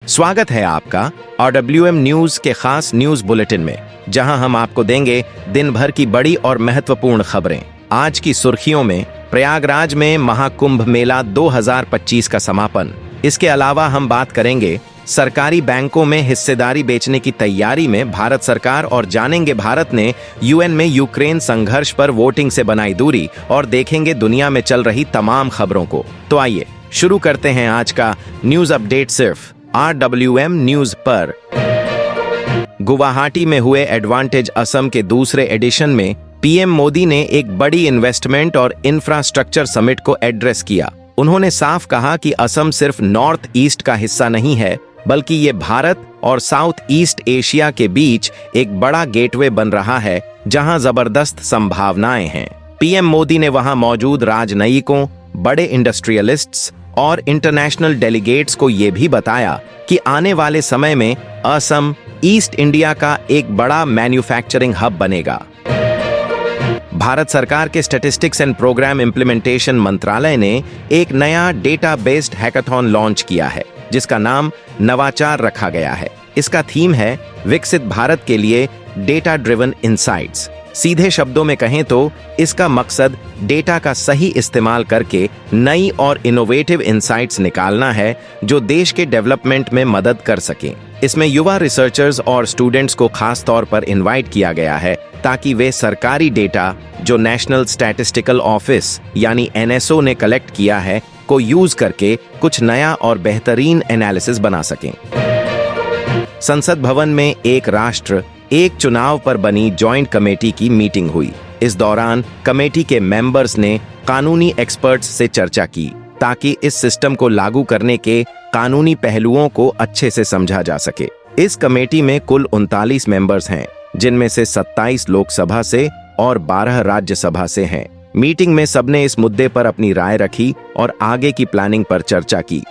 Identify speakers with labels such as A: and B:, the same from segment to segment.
A: स्वागत है आपका RWM न्यूज के खास न्यूज बुलेटिन में, जहां हम आपको देंगे दिन भर की बड़ी और महत्वपूर्ण खबरें। आज की सुर्खियों में प्रयागराज में महाकुंभ मेला 2025 का समापन। इसके अलावा हम बात करेंगे सरकारी बैंकों में हिस्सेदारी बेचने की तैयारी में भारत सरकार, और जानेंगे भारत ने UN में यूक्रेन संघर्ष पर वोटिंग से बनाई दूरी, और देखेंगे दुनिया में चल रही तमाम खबरों को। तो आइए शुरू करते हैं आज का न्यूज अपडेट सिर्फ RWM न्यूज पर। गुवाहाटी में हुए एडवांटेज असम के दूसरे एडिशन में PM मोदी ने एक बड़ी इन्वेस्टमेंट और इंफ्रास्ट्रक्चर समिट को एड्रेस किया। उन्होंने साफ कहा कि असम सिर्फ नॉर्थ ईस्ट का हिस्सा नहीं है, बल्कि ये भारत और साउथ ईस्ट एशिया के बीच एक बड़ा गेटवे बन रहा है, जहां जबरदस्त संभावनाएं हैं। PM मोदी ने वहां मौजूद राजनयिकों, बड़े इंडस्ट्रियलिस्ट्स और इंटरनेशनल डेलीगेट्स को ये भी बताया कि आने वाले समय में असम ईस्ट इंडिया का एक बड़ा मैन्युफैक्चरिंग हब बनेगा। भारत सरकार के स्टैटिस्टिक्स एंड प्रोग्राम इम्प्लीमेंटेशन मंत्रालय ने एक नया डेटा बेस्ड हैकाथॉन लॉन्च किया है, जिसका नाम नवाचार रखा गया है। इसका थीम है विकसित भारत के लिए डेटा ड्रिवन इनसाइट्स। सीधे शब्दों में कहें तो इसका मकसद डेटा का सही इस्तेमाल करके नई और इनोवेटिव इनसाइट्स निकालना है, जो देश के डेवलपमेंट में मदद कर सकें। इसमें युवा रिसर्चर्स और स्टूडेंट्स को खास तौर पर इनवाइट किया गया है, ताकि वे सरकारी डेटा जो नेशनल स्टैटिस्टिकल ऑफिस यानी NSO ने कलेक्ट किया है को यूज करके कुछ नया और बेहतरीन एनालिसिस बना सकें। संसद भवन में एक राष्ट्र एक चुनाव पर बनी जॉइंट कमेटी की मीटिंग हुई। इस दौरान कमेटी के मेंबर्स ने कानूनी एक्सपर्ट्स से चर्चा की, ताकि इस सिस्टम को लागू करने के कानूनी पहलुओं को अच्छे से समझा जा सके। इस कमेटी में कुल 39 मेंबर्स हैं, जिनमें से 27 लोकसभा से और 12 राज्यसभा से हैं। मीटिंग में सबने इस मुद्दे पर अपनी राय रखी और आगे की प्लानिंग पर चर्चा की।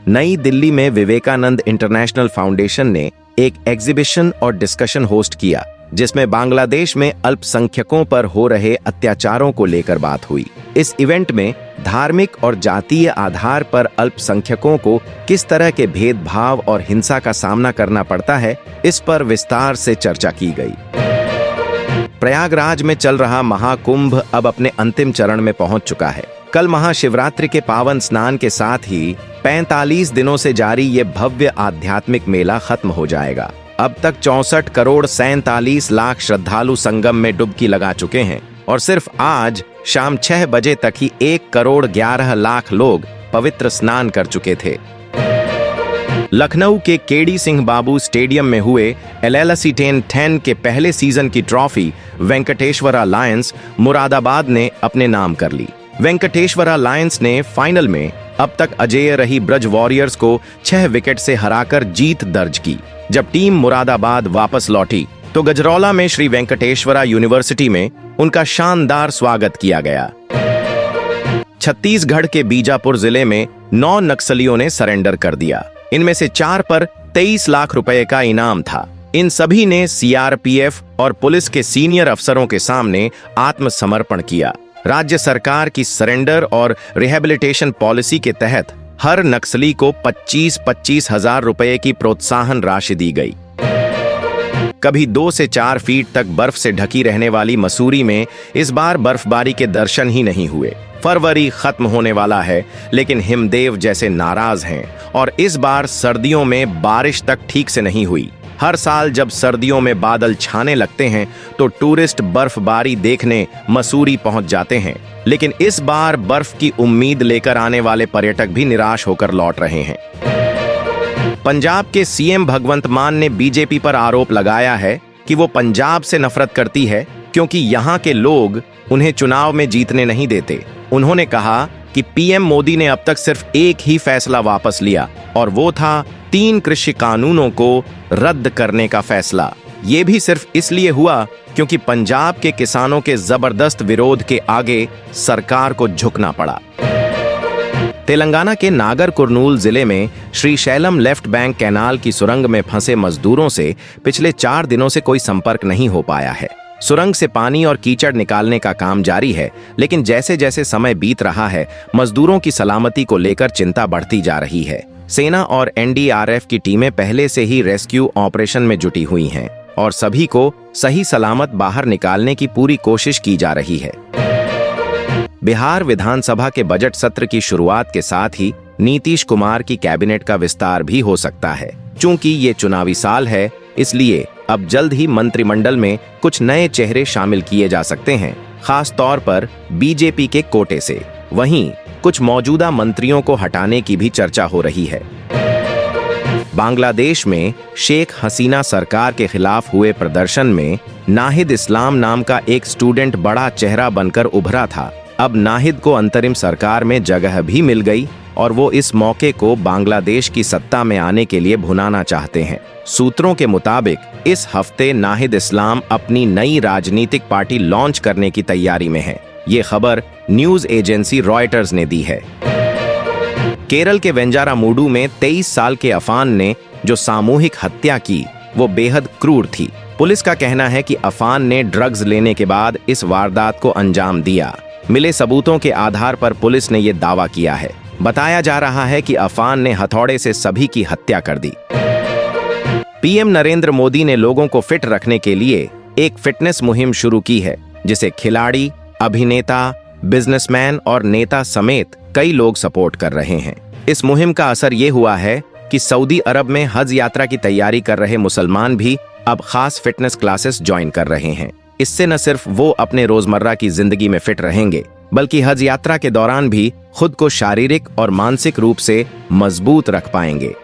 A: नई दिल्ली में विवेकानंद इंटरनेशनल फाउंडेशन ने एक एग्जीबिशन और डिस्कशन होस्ट किया, जिसमें बांग्लादेश में अल्पसंख्यकों पर हो रहे अत्याचारों को लेकर बात हुई। इस इवेंट में धार्मिक और जातीय आधार पर अल्पसंख्यकों को किस तरह के भेदभाव और हिंसा का सामना करना पड़ता है, इस पर विस्तार से चर्चा की गई। प्रयागराज में चल रहा महाकुंभ अब अपने अंतिम चरण में पहुंच चुका है। कल महाशिवरात्रि के पावन स्नान के साथ ही 45 दिनों से जारी ये भव्य आध्यात्मिक मेला खत्म हो जाएगा। अब तक 64 करोड़ 47 लाख श्रद्धालु संगम में डुबकी लगा चुके हैं, और सिर्फ आज शाम 6 बजे तक ही 1 करोड़ 11 लाख लोग पवित्र स्नान कर चुके थे। लखनऊ के केडी सिंह बाबू स्टेडियम में हुए LLC 10 के पहले सीजन की ट्रॉफी वेंकटेश्वरा लायंस मुरादाबाद ने अपने नाम कर ली। वेंकटेश्वरा लायंस ने फाइनल में अब तक अजेय रही ब्रज वॉरियर्स को 6 विकेट से हराकर जीत दर्ज की। जब टीम मुरादाबाद वापस लौटी तो गजरौला में श्री वेंकटेश्वरा यूनिवर्सिटी में उनका शानदार स्वागत किया गया। छत्तीसगढ़ के बीजापुर जिले में 9 नक्सलियों ने सरेंडर कर दिया। इनमें से 4 पर 23 लाख रुपए का इनाम था। इन सभी ने CRPF और पुलिस के सीनियर अफसरों के सामने आत्मसमर्पण किया। राज्य सरकार की सरेंडर और रिहेबिलिटेशन पॉलिसी के तहत हर नक्सली को 25-25 हजार रुपए की प्रोत्साहन राशि दी गई। कभी 2 से 4 फीट तक बर्फ से ढकी रहने वाली मसूरी में इस बार बर्फबारी के दर्शन ही नहीं हुए। फरवरी खत्म होने वाला है, लेकिन हिमदेव जैसे नाराज हैं, और इस बार सर्दियों में बारिश तक ठीक से नहीं हुई। हर साल जब सर्दियों में बादल छाने लगते हैं तो टूरिस्ट बर्फबारी देखने मसूरी पहुंच जाते हैं, लेकिन इस बार बर्फ की उम्मीद लेकर आने वाले पर्यटक भी निराश होकर लौट रहे हैं। पंजाब के CM भगवंत मान ने BJP पर आरोप लगाया है कि वो पंजाब से नफरत करती है, क्योंकि यहाँ के लोग उन्हें चुनाव में जीतने नहीं देते। उन्होंने कहा कि PM मोदी ने अब तक सिर्फ एक ही फैसला वापस लिया, और वो था 3 कृषि कानूनों को रद्द करने का फैसला। ये भी सिर्फ इसलिए हुआ क्योंकि पंजाब के किसानों के जबरदस्त विरोध के आगे सरकार को झुकना पड़ा। तेलंगाना के नागर कुर्नूल जिले में Shri Shailam left bank canal की सुरंग में फंसे मजदूरों से पिछले 4 दिनों से कोई संपर्क नहीं हो पाया है। सुरंग से पानी और कीचड़ निकालने का काम जारी है, लेकिन जैसे जैसे समय बीत रहा है, मजदूरों की सलामती को लेकर चिंता बढ़ती जा रही है। सेना और एनडीआरएफ की टीमें पहले से ही रेस्क्यू ऑपरेशन में जुटी हुई हैं और सभी को सही सलामत बाहर निकालने की पूरी कोशिश की जा रही है। बिहार विधानसभा के बजट सत्र की शुरुआत के साथ ही नीतीश कुमार की कैबिनेट का विस्तार भी हो सकता है। चूंकि ये चुनावी साल है, इसलिए अब जल्द ही मंत्रिमंडल में कुछ नए चेहरे शामिल किए जा सकते हैं, खास तौर पर बीजेपी के कोटे से। वहीं कुछ मौजूदा मंत्रियों को हटाने की भी चर्चा हो रही है। बांग्लादेश में शेख हसीना सरकार के खिलाफ हुए प्रदर्शन में नाहिद इस्लाम नाम का एक स्टूडेंट बड़ा चेहरा बनकर उभरा था। अब नाहिद को अंतरिम सरकार में जगह भी मिल गई और वो इस मौके को बांग्लादेश की सत्ता में आने के लिए भुनाना चाहते हैं। सूत्रों के मुताबिक इस हफ्ते नाहिद इस्लाम अपनी नई राजनीतिक पार्टी लॉन्च करने की तैयारी में है। ये खबर न्यूज एजेंसी रॉयटर्स ने दी है। केरल के वेंजारामूडू में 23 साल के अफान ने जो सामूहिक हत्या की वो बेहद क्रूर थी। पुलिस का कहना है कि अफान ने ड्रग्स लेने के बाद इस वारदात को अंजाम दिया। मिले सबूतों के आधार पर पुलिस ने यह दावा किया है। बताया जा रहा है कि अफान ने हथौड़े से सभी की हत्या कर दी। पीएम नरेंद्र मोदी ने लोगों को फिट रखने के लिए एक फिटनेस मुहिम शुरू की है, जिसे खिलाड़ी, अभिनेता, बिजनेसमैन और नेता समेत कई लोग सपोर्ट कर रहे हैं। इस मुहिम का असर ये हुआ है कि सऊदी अरब में हज यात्रा की तैयारी कर रहे मुसलमान भी अब खास फिटनेस क्लासेस ज्वाइन कर रहे हैं। इससे न सिर्फ वो अपने रोजमर्रा की जिंदगी में फिट रहेंगे, बल्कि हज यात्रा के दौरान भी खुद को शारीरिक और मानसिक रूप से मजबूत रख पाएंगे।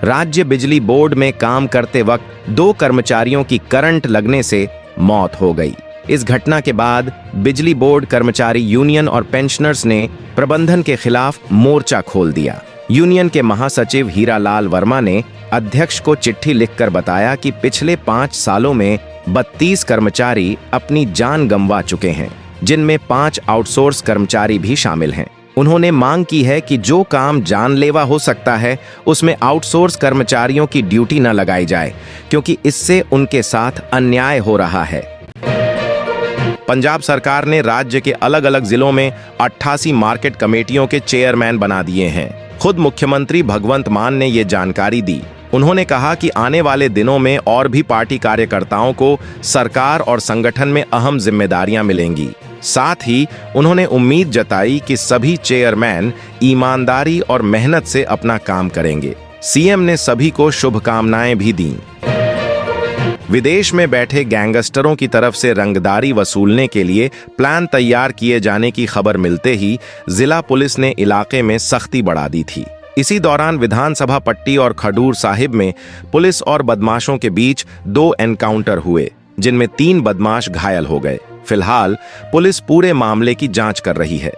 A: राज्य बिजली बोर्ड में काम करते वक्त 2 कर्मचारियों की करंट लगने से मौत हो गई। इस घटना के बाद बिजली बोर्ड कर्मचारी यूनियन और पेंशनर्स ने प्रबंधन के खिलाफ मोर्चा खोल दिया। यूनियन के महासचिव हीरालाल वर्मा ने अध्यक्ष को चिट्ठी लिखकर बताया कि पिछले 5 सालों में 32 कर्मचारी अपनी जान गंवा चुके हैं, जिनमें 5 आउटसोर्स कर्मचारी भी शामिल हैं। उन्होंने मांग की है कि जो काम जानलेवा हो सकता है उसमें आउटसोर्स कर्मचारियों की ड्यूटी न लगाई जाए, क्योंकि इससे उनके साथ अन्याय हो रहा है। पंजाब सरकार ने राज्य के अलग अलग जिलों में 88 मार्केट कमेटियों के चेयरमैन बना दिए हैं। खुद मुख्यमंत्री भगवंत मान ने ये जानकारी दी। उन्होंने कहा कि आने वाले दिनों में और भी पार्टी कार्यकर्ताओं को सरकार और संगठन में अहम जिम्मेदारियां मिलेंगी। साथ ही उन्होंने उम्मीद जताई कि सभी चेयरमैन ईमानदारी और मेहनत से अपना काम करेंगे। सीएम ने सभी को शुभकामनाएं भी दी। विदेश में बैठे गैंगस्टरों की तरफ से रंगदारी वसूलने के लिए प्लान तैयार किए जाने की खबर मिलते ही जिला पुलिस ने इलाके में सख्ती बढ़ा दी थी। इसी दौरान विधानसभा पट्टी और खडूर साहिब में पुलिस और बदमाशों के बीच 2 एनकाउंटर हुए, जिनमें 3 बदमाश घायल हो गए। फिलहाल पुलिस पूरे मामले की जांच कर रही है।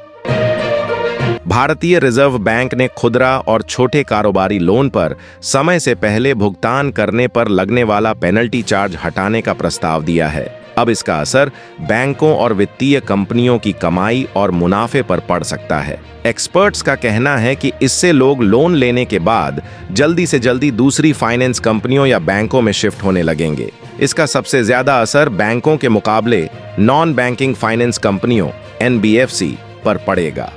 A: भारतीय रिजर्व बैंक ने खुदरा और छोटे कारोबारी लोन पर समय से पहले भुगतान करने पर लगने वाला पेनल्टी चार्ज हटाने का प्रस्ताव दिया है। अब इसका असर बैंकों और वित्तीय कंपनियों की कमाई और मुनाफे पर पड़ सकता है। एक्सपर्ट्स का कहना है कि इससे लोग लोन लेने के बाद जल्दी से जल्दी दूसरी फाइनेंस कंपनियों या बैंकों में शिफ्ट होने लगेंगे। इसका सबसे ज्यादा असर बैंकों के मुकाबले नॉन बैंकिंग फाइनेंस कंपनियों NBFC पर पड़ेगा।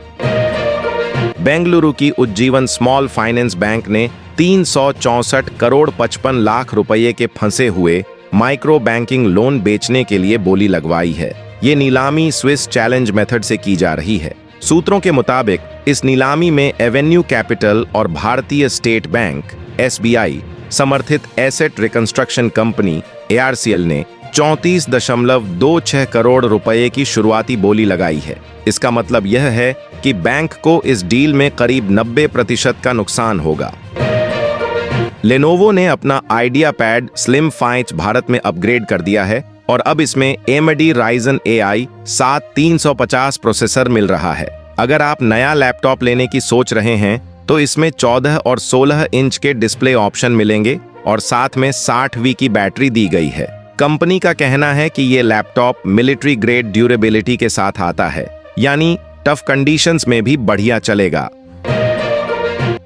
A: बेंगलुरु की उज्जीवन स्मॉल फाइनेंस बैंक ने 364 करोड़ 55 लाख रुपए के फंसे हुए माइक्रो बैंकिंग लोन बेचने के लिए बोली लगवाई है। ये नीलामी स्विस चैलेंज मेथड से की जा रही है। सूत्रों के मुताबिक इस नीलामी में एवेन्यू कैपिटल और भारतीय स्टेट बैंक SBI समर्थित एसेट रिकंस्ट्रक्शन कंपनी ARCL ने 34.26 करोड़ रुपए की शुरुआती बोली लगाई है। इसका मतलब यह है कि बैंक को इस डील में करीब 90% का नुकसान होगा। लेनोवो ने अपना आइडिया पैड स्लिम 5 भारत में अपग्रेड कर दिया है और अब इसमें AMD Ryzen AI 7350 प्रोसेसर मिल रहा है। अगर आप नया लैपटॉप लेने की सोच रहे हैं तो इसमें 14 और 16 इंच के डिस्प्ले ऑप्शन मिलेंगे और साथ में 60V की बैटरी दी गई है। कंपनी का कहना है कि ये लैपटॉप मिलिट्री ग्रेड ड्यूरेबिलिटी के साथ आता है, यानी टफ कंडीशंस में भी बढ़िया चलेगा।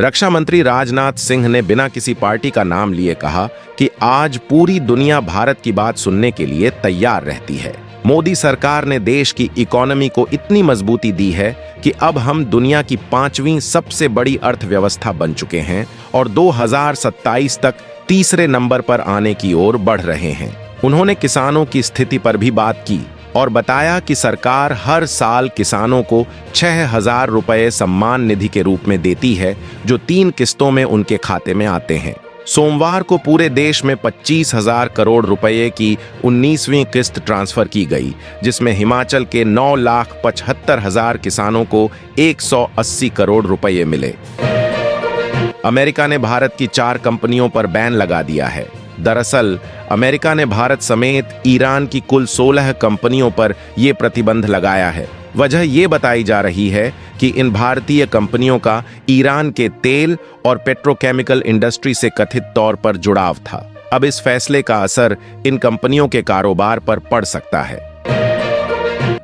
A: रक्षा मंत्री राजनाथ सिंह ने बिना किसी पार्टी का नाम लिए कहा कि आज पूरी दुनिया भारत की बात सुनने के लिए तैयार रहती है। मोदी सरकार ने देश की इकोनॉमी को इतनी मजबूती दी है कि अब हम दुनिया की 5वीं सबसे बड़ी अर्थव्यवस्था बन चुके हैं और 2027 तक तीसरे नंबर पर आने की ओर बढ़ रहे हैं। उन्होंने किसानों की स्थिति पर भी बात की और बताया कि सरकार हर साल किसानों को 6,000 रुपये सम्मान निधि के रूप में देती है, जो 3 किस्तों में उनके खाते में आते हैं। सोमवार को पूरे देश में 25,000 करोड़ रुपए की 19वीं किस्त ट्रांसफर की गई, जिसमें हिमाचल के 9,75,000 किसानों को 180 करोड़ रुपए मिले। अमेरिका ने भारत की 4 कंपनियों पर बैन लगा दिया है। दरअसल अमेरिका ने भारत समेत ईरान की कुल 16 कंपनियों पर यह प्रतिबंध लगाया है। वजह यह बताई जा रही है कि इन भारतीय कंपनियों का ईरान के तेल और पेट्रोकेमिकल इंडस्ट्री से कथित तौर पर जुड़ाव था। अब इस फैसले का असर इन कंपनियों के कारोबार पर पड़ सकता है।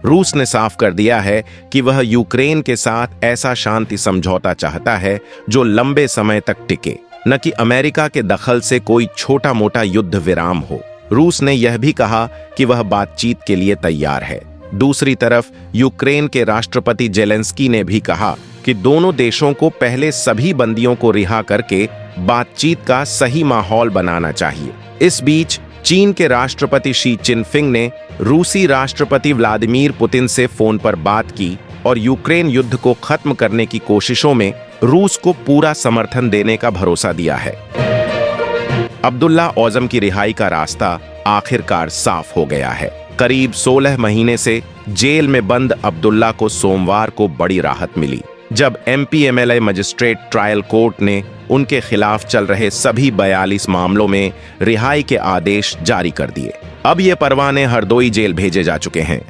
A: रूस ने साफ कर दिया है कि वह यूक्रेन के साथ ऐसा शांति समझौता चाहता है जो लंबे समय तक टिके, न कि अमेरिका के दखल से कोई छोटा मोटा युद्ध विराम हो। रूस ने यह भी कहा कि वह बातचीत के लिए तैयार है। दूसरी तरफ यूक्रेन के राष्ट्रपति जेलेंस्की ने भी कहा कि दोनों देशों को पहले सभी बंदियों को रिहा करके बातचीत का सही माहौल बनाना चाहिए। इस बीच चीन के राष्ट्रपति शी चिनफिंग ने रूसी राष्ट्रपति व्लादिमीर पुतिन से फोन पर बात की और यूक्रेन युद्ध को खत्म करने की कोशिशों में रूस को पूरा समर्थन देने का भरोसा दिया है। अब्दुल्ला औज़म की रिहाई का रास्ता आखिरकार साफ हो गया है। करीब 16 महीने से जेल में बंद अब्दुल्ला को सोमवार को बड़ी राहत मिली, जब MPMLA मजिस्ट्रेट ट्रायल कोर्ट ने उनके खिलाफ चल रहे सभी 42 मामलों में रिहाई के आदेश जारी कर दिए। अब ये परवाने हरदोई जेल भेजे जा चुके हैं।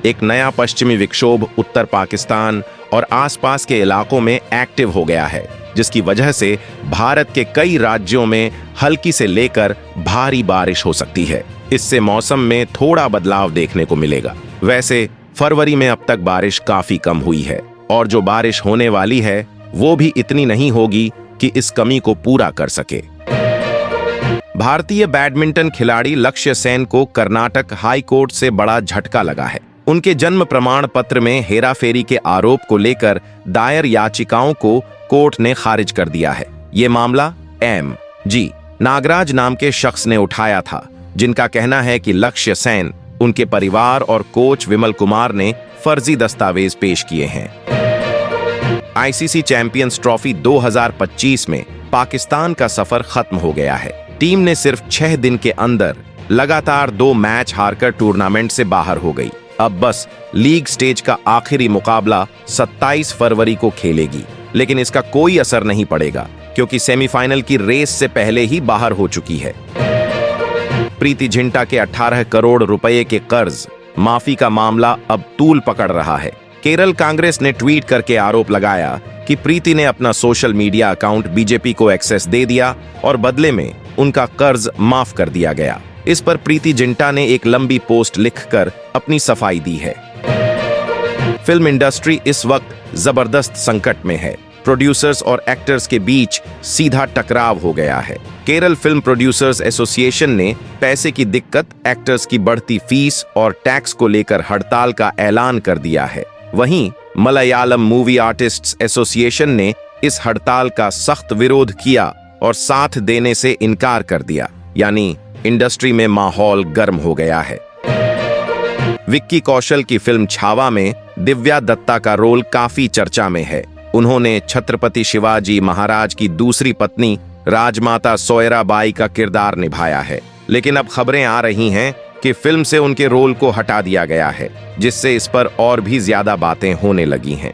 A: एक नया पश्चिमी विक्षोभ उत्तर पाकिस्तान और आसपास के इलाकों में एक्टिव हो गया है, जिसकी वजह से भारत के कई राज्यों में हल्की से लेकर भारी बारिश हो सकती है। इससे मौसम में थोड़ा बदलाव देखने को मिलेगा। वैसे फरवरी में अब तक बारिश काफी कम हुई है और जो बारिश होने वाली है वो भी इतनी नहीं होगी कि इस कमी को पूरा कर सके। भारतीय बैडमिंटन खिलाड़ी लक्ष्य सेन को कर्नाटक हाई कोर्ट से बड़ा झटका लगा है। उनके जन्म प्रमाण पत्र में हेराफेरी के आरोप को लेकर दायर याचिकाओं को कोर्ट ने खारिज कर दिया है। ये मामला M.G. नागराज नाम के शख्स ने उठाया था, जिनका कहना है कि लक्ष्य सेन, उनके परिवार और कोच विमल कुमार ने फर्जी दस्तावेज पेश किए हैं। ICC चैंपियंस ट्रॉफी 2025 में पाकिस्तान का सफर खत्म हो गया है। टीम ने सिर्फ 6 दिन के अंदर लगातार 2 मैच हारकर टूर्नामेंट से बाहर हो गई। अब बस लीग स्टेज का आखिरी मुकाबला 27 फरवरी को खेलेगी, लेकिन इसका कोई असर नहीं पड़ेगा क्योंकि सेमीफाइनल की रेस से पहले ही बाहर हो चुकी है। प्रीति जिंटा के 18 करोड़ रुपए के कर्ज माफी का मामला अब तूल पकड़ रहा है। केरल कांग्रेस ने ट्वीट करके आरोप लगाया कि प्रीति ने अपना सोशल मीडिया अकाउंट बीजेपी को एक्सेस दे दिया और बदले में उनका कर्ज माफ कर दिया गया। इस पर प्रीति जिंटा ने एक लंबी पोस्ट लिखकर अपनी सफाई दी है। फिल्म इंडस्ट्री इस वक्त जबरदस्त संकट में है। प्रोड्यूसर्स और एक्टर्स के बीच सीधा टकराव हो गया है। केरल फिल्म प्रोड्यूसर्स एसोसिएशन ने पैसे की दिक्कत, एक्टर्स की बढ़ती फीस और टैक्स को लेकर हड़ताल का ऐलान कर दिया है। वहीं मलयालम मूवी आर्टिस्ट्स एसोसिएशन ने इस हड़ताल का सख्त विरोध किया और साथ देने से इनकार कर दिया। यानी इंडस्ट्री में माहौल गर्म हो गया है। विक्की कौशल की फिल्म छावा में दिव्या दत्ता का रोल काफी चर्चा में है। उन्होंने छत्रपति शिवाजी महाराज की दूसरी पत्नी राजमाता सोयराबाई का किरदार निभाया है, लेकिन अब खबरें आ रही हैं कि फिल्म से उनके रोल को हटा दिया गया है, जिससे इस पर और भी ज्यादा बातें होने लगी हैं।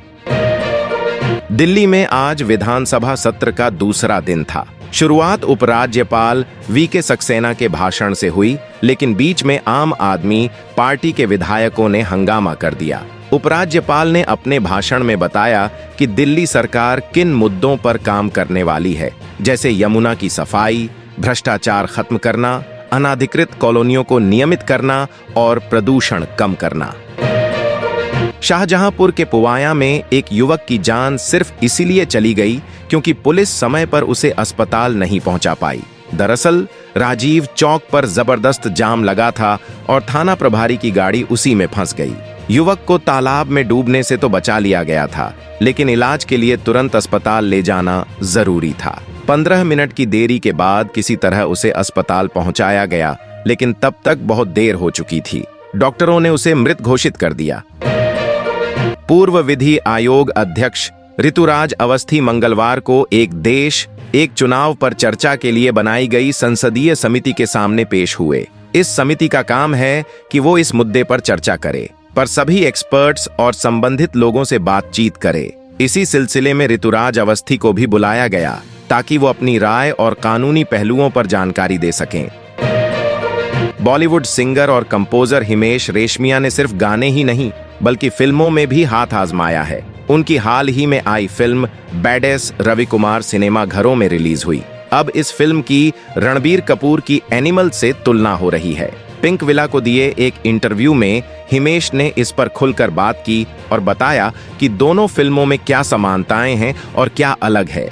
A: दिल्ली में आज विधानसभा सत्र का दूसरा दिन था। शुरुआत उपराज्यपाल VK सक्सेना के भाषण से हुई, लेकिन बीच में आम आदमी पार्टी के विधायकों ने हंगामा कर दिया। उपराज्यपाल ने अपने भाषण में बताया कि दिल्ली सरकार किन मुद्दों पर काम करने वाली है, जैसे यमुना की सफाई, भ्रष्टाचार खत्म करना, अनाधिकृत कॉलोनियों को नियमित करना और प्रदूषण कम करना। शाहजहांपुर के पुवाया में एक युवक की जान सिर्फ इसीलिए चली गई क्योंकि पुलिस समय पर उसे अस्पताल नहीं पहुंचा पाई। दरअसल राजीव चौक पर जबरदस्त जाम लगा था और थाना प्रभारी की गाड़ी उसी में फंस गई। युवक को तालाब में डूबने से तो बचा लिया गया था, लेकिन इलाज के लिए तुरंत अस्पताल ले जाना जरूरी था। 15 मिनट की देरी के बाद किसी तरह उसे अस्पताल पहुंचाया गया, लेकिन तब तक बहुत देर हो चुकी थी। डॉक्टरों ने उसे मृत घोषित कर दिया। पूर्व विधि आयोग अध्यक्ष ऋतुराज अवस्थी मंगलवार को एक देश एक चुनाव पर चर्चा के लिए बनाई गई संसदीय समिति के सामने पेश हुए। इस समिति का काम है कि वो इस मुद्दे पर चर्चा करे, पर सभी एक्सपर्ट्स और संबंधित लोगों से बातचीत करे। इसी सिलसिले में ऋतुराज अवस्थी को भी बुलाया गया ताकि वो अपनी राय और कानूनी पहलुओं पर जानकारी दे सकें। बॉलीवुड सिंगर और कंपोजर हिमेश रेशमिया ने सिर्फ गाने ही नहीं बल्कि फिल्मों में भी हाथ आजमाया है। उनकी हाल ही में आई film badass Ravi Kumar cinema घरों में रिलीज हुई। अब इस फिल्म की रणबीर कपूर की एनिमल से तुलना हो रही है। पिंक विला को दिए एक इंटरव्यू में हिमेश ने इस पर खुलकर बात की और बताया कि दोनों फिल्मों में क्या समानताएं हैं और क्या अलग है।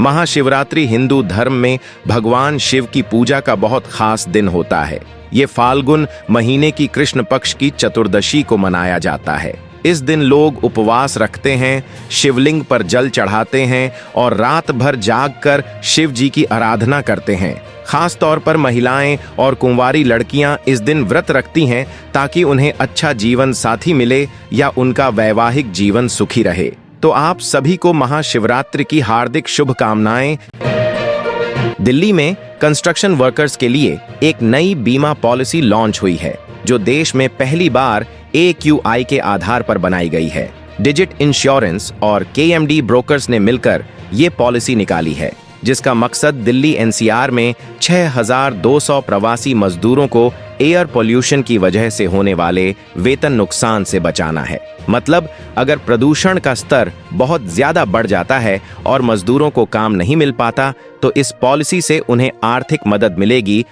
A: महाशिवरात्रि हिंदू धर्म में भगवान शिव की पूजा का बहुत खास दिन होता है। ये फाल्गुन महीने की कृष्ण पक्ष की चतुर्दशी को मनाया जाता है। इस दिन लोग उपवास रखते हैं, शिवलिंग पर जल चढ़ाते हैं और रात भर जागकर शिव जी की आराधना करते हैं। खास तौर पर महिलाएं और कुंवारी लड़कियां इस दिन व्रत रखती हैं ताकि उन्हें अच्छा जीवन साथी मिले या उनका वैवाहिक जीवन सुखी रहे। तो आप सभी को महाशिवरात्रि की हार्दिक शुभकामनाएं। दिल्ली में कंस्ट्रक्शन वर्कर्स के लिए एक नई बीमा पॉलिसी लॉन्च हुई है, जो देश में पहली बार AQI के आधार पर बनाई गई है। डिजिट इंश्योरेंस और KMD ब्रोकर्स ने मिलकर ये पॉलिसी निकाली है, जिसका मकसद दिल्ली NCR में 6,200 प्रवासी मजदूरों को एयर पोल्यूशन की वजह से होने वाले वेतन नुकसान से बचाना है। मतलब अगर प्रदूषण का स्तर बहुत ज्यादा बढ़ जाता है और मजदूरों को काम नहीं मिल पाता, तो इस पॉलिसी से उन्हें आर्थिक मदद मिलेगी।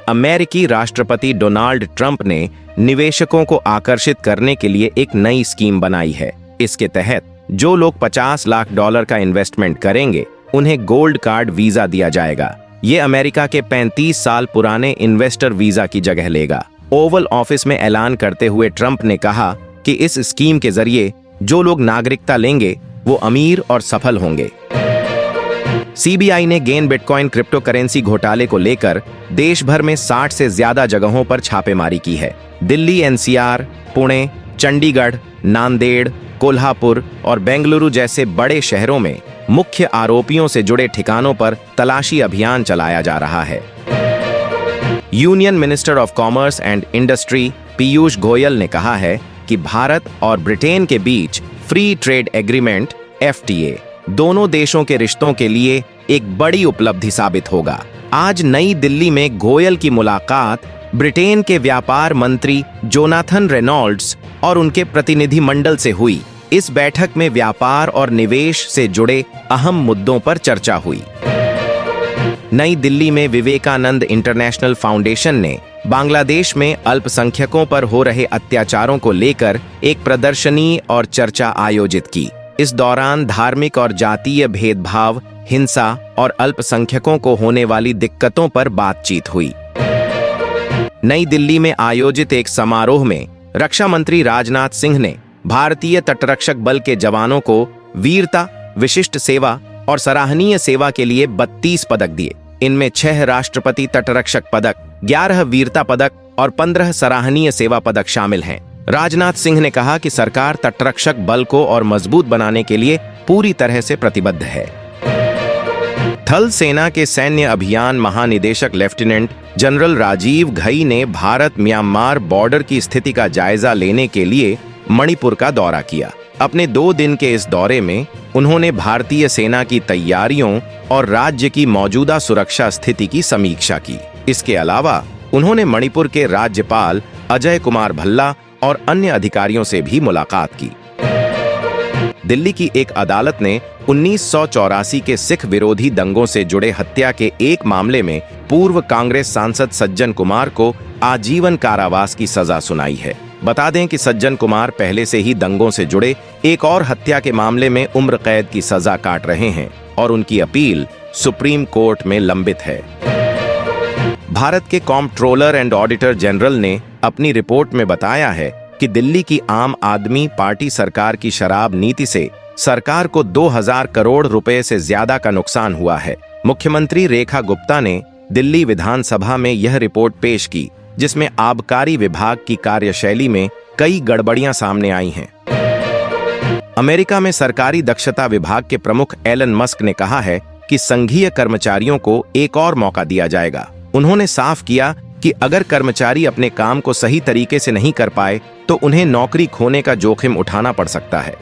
A: अमेरिकी राष्ट्रपति डोनाल्ड ट्रंप ने निवेशकों को आकर्षित करने के लिए एक नई स्कीम बनाई है। इसके तहत जो लोग $50 लाख का इन्वेस्टमेंट करेंगे, उन्हें गोल्ड कार्ड वीजा दिया जाएगा। ये अमेरिका के 35 साल पुराने इन्वेस्टर वीजा की जगह लेगा। ओवल ऑफिस में ऐलान करते हुए ट्रंप ने कहा कि इस स्कीम के जरिए जो लोग नागरिकता लेंगे वो अमीर और सफल होंगे। CBI ने गेन बिटकॉइन क्रिप्टो करेंसी घोटाले को लेकर देश भर में 60 से ज्यादा जगहों पर छापेमारी की है। दिल्ली NCR, पुणे, चंडीगढ़, नांदेड़, कोल्हापुर और बेंगलुरु जैसे बड़े शहरों में मुख्य आरोपियों से जुड़े ठिकानों पर तलाशी अभियान चलाया जा रहा है। Union minister of commerce and industry Piyush Goyal ने कहा है कि भारत और ब्रिटेन के बीच फ्री ट्रेड एग्रीमेंट FTA दोनों देशों के रिश्तों के लिए एक बड़ी उपलब्धि साबित होगा। आज नई दिल्ली में गोयल की मुलाकात ब्रिटेन के व्यापार मंत्री जोनाथन रेनॉल्ड्स और उनके प्रतिनिधि मंडल से हुई। इस बैठक में व्यापार और निवेश से जुड़े अहम मुद्दों पर चर्चा हुई। नई दिल्ली में विवेकानंद इंटरनेशनल फाउंडेशन ने बांग्लादेश में अल्पसंख्यकों पर हो रहे अत्याचारों को लेकर एक प्रदर्शनी और चर्चा आयोजित की। इस दौरान धार्मिक और जातीय भेदभाव, हिंसा और अल्पसंख्यकों को होने वाली दिक्कतों पर बातचीत हुई। नई दिल्ली में आयोजित एक समारोह में रक्षा मंत्री राजनाथ सिंह ने भारतीय तटरक्षक बल के जवानों को वीरता, विशिष्ट सेवा और सराहनीय सेवा के लिए 32 पदक दिए। इनमें 6 राष्ट्रपति तटरक्षक पदक, 11 वीरता पदक और 15 सराहनीय सेवा पदक शामिल हैं। राजनाथ सिंह ने कहा कि सरकार तटरक्षक बल को और मजबूत बनाने के लिए पूरी तरह से प्रतिबद्ध है। थल सेना के सैन्य अभियान महानिदेशक लेफ्टिनेंट जनरल राजीव घई ने भारत म्यांमार बॉर्डर की स्थिति का जायजा लेने के लिए मणिपुर का दौरा किया। अपने 2 दिन के इस दौरे में उन्होंने भारतीय सेना की तैयारियों और राज्य की मौजूदा सुरक्षा स्थिति की समीक्षा की। इसके अलावा उन्होंने मणिपुर के राज्यपाल अजय कुमार भल्ला और अन्य अधिकारियों से भी मुलाकात की। दिल्ली की एक अदालत ने 1984 के सिख विरोधी दंगों से जुड़े हत्या के एक मामले में पूर्व कांग्रेस सांसद सज्जन कुमार को आजीवन कारावास की सजा सुनाई है। बता दें कि सज्जन कुमार पहले से ही दंगों से जुड़े एक और हत्या के मामले में उम्र कैद की सजा काट रहे हैं। और उनकी अपील सुप्रीम कोर्ट में लंबित है। भारत के कॉम्प्ट्रोलर एंड ऑडिटर जनरल ने अपनी रिपोर्ट में बताया है कि दिल्ली की आम आदमी पार्टी सरकार की शराब नीति से सरकार को 2000 करोड़ रुपए से ज्यादा का नुकसान हुआ है। मुख्यमंत्री रेखा गुप्ता ने दिल्ली विधानसभा में यह रिपोर्ट पेश की, जिसमें आबकारी विभाग की कार्यशैली में कई गड़बड़ियां सामने आई हैं। अमेरिका में सरकारी दक्षता विभाग के प्रमुख एलन मस्क ने कहा है कि संघीय कर्मचारियों को एक और मौका दिया जाएगा। उन्होंने साफ किया कि अगर कर्मचारी अपने काम को सही तरीके से नहीं कर पाए तो उन्हें नौकरी खोने का जोखिम उठाना पड़ सकता है।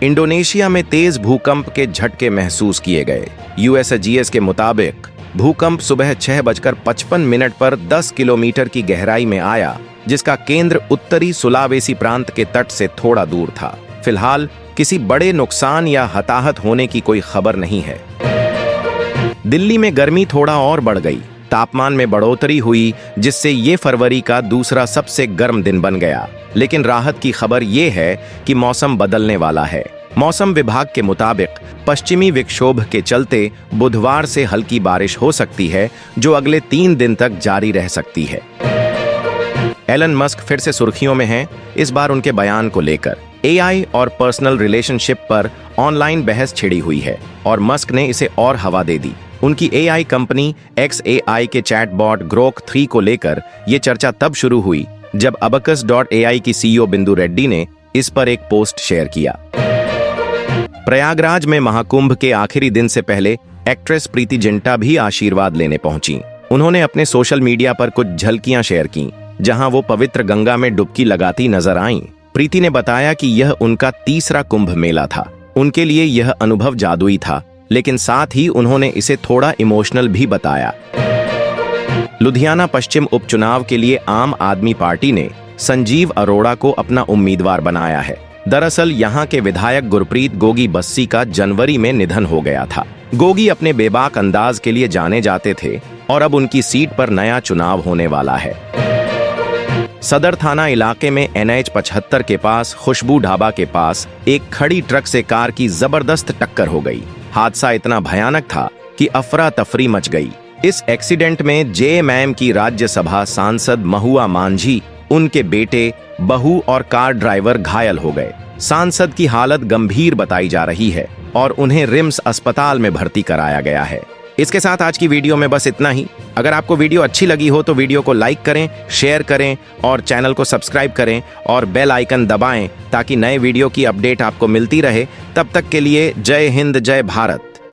A: इंडोनेशिया में तेज भूकंप के झटके महसूस किए गए। यूएसजीएस के मुताबिक भूकंप सुबह 6:55 पर 10 किलोमीटर की गहराई में आया, जिसका केंद्र उत्तरी सुलावेसी प्रांत के तट से थोड़ा दूर था। फिलहाल किसी बड़े नुकसान या हताहत होने की कोई खबर नहीं है। दिल्ली में गर्मी थोड़ा और बढ़ गई। तापमान में बढ़ोतरी हुई, जिससे ये फरवरी का दूसरा सबसे गर्म दिन बन गया। लेकिन राहत की खबर ये है कि मौसम बदलने वाला है। मौसम विभाग के मुताबिक पश्चिमी विक्षोभ के चलते बुधवार से हल्की बारिश हो सकती है, जो अगले 3 दिन तक जारी रह सकती है। एलन मस्क फिर से सुर्खियों में हैं, इस बार उनके बयान को लेकर। एआई और पर्सनल रिलेशनशिप पर ऑनलाइन बहस छिड़ी हुई है और मस्क ने इसे और हवा दे दी। उनकी एआई कंपनी XAI के चैटबॉट ग्रोक 3 को लेकर यह चर्चा तब शुरू हुई जब abacus.ai की CEO बिंदु रेड्डी ने इस पर एक पोस्ट शेयर किया। प्रयागराज में महाकुंभ के आखिरी दिन से पहले एक्ट्रेस प्रीति जिंटा भी आशीर्वाद लेने पहुंची। उन्होंने अपने सोशल मीडिया पर कुछ झलकियां शेयर की, जहां वो पवित्र गंगा में डुबकी लगाती नजर आईं। प्रीति ने बताया कि यह उनका तीसरा कुंभ मेला था। उनके लिए यह अनुभव जादुई था, लेकिन साथ ही उन्होंने इसे थोड़ा इमोशनल भी बताया। लुधियाना पश्चिम उपचुनाव के लिए आम आदमी पार्टी ने संजीव अरोड़ा को अपना उम्मीदवार बनाया है। दरअसल यहां के विधायक गुरप्रीत गोगी बस्सी का जनवरी में निधन हो गया था। गोगी अपने बेबाक अंदाज के लिए जाने जाते थे और अब उनकी सीट पर नया चुनाव होने वाला है। सदर थाना इलाके में NH 75 के पास खुशबू ढाबा के पास एक खड़ी ट्रक से कार की जबरदस्त टक्कर हो गई। हादसा इतना भयानक था कि अफरा तफरी मच गई। इस एक्सीडेंट में JMM की राज्यसभा सांसद महुआ मांझी, उनके बेटे, बहू और कार ड्राइवर घायल हो गए। सांसद की हालत गंभीर बताई जा रही है और उन्हें रिम्स अस्पताल में भर्ती कराया गया है। इसके साथ आज की वीडियो में बस इतना ही। अगर आपको वीडियो अच्छी लगी हो तो वीडियो को लाइक करें, शेयर करें और चैनल को सब्सक्राइब करें और बेल आइकन दबाएं ताकि नए वीडियो की अपडेट आपको मिलती रहे। तब तक के लिए जय हिंद, जय भारत।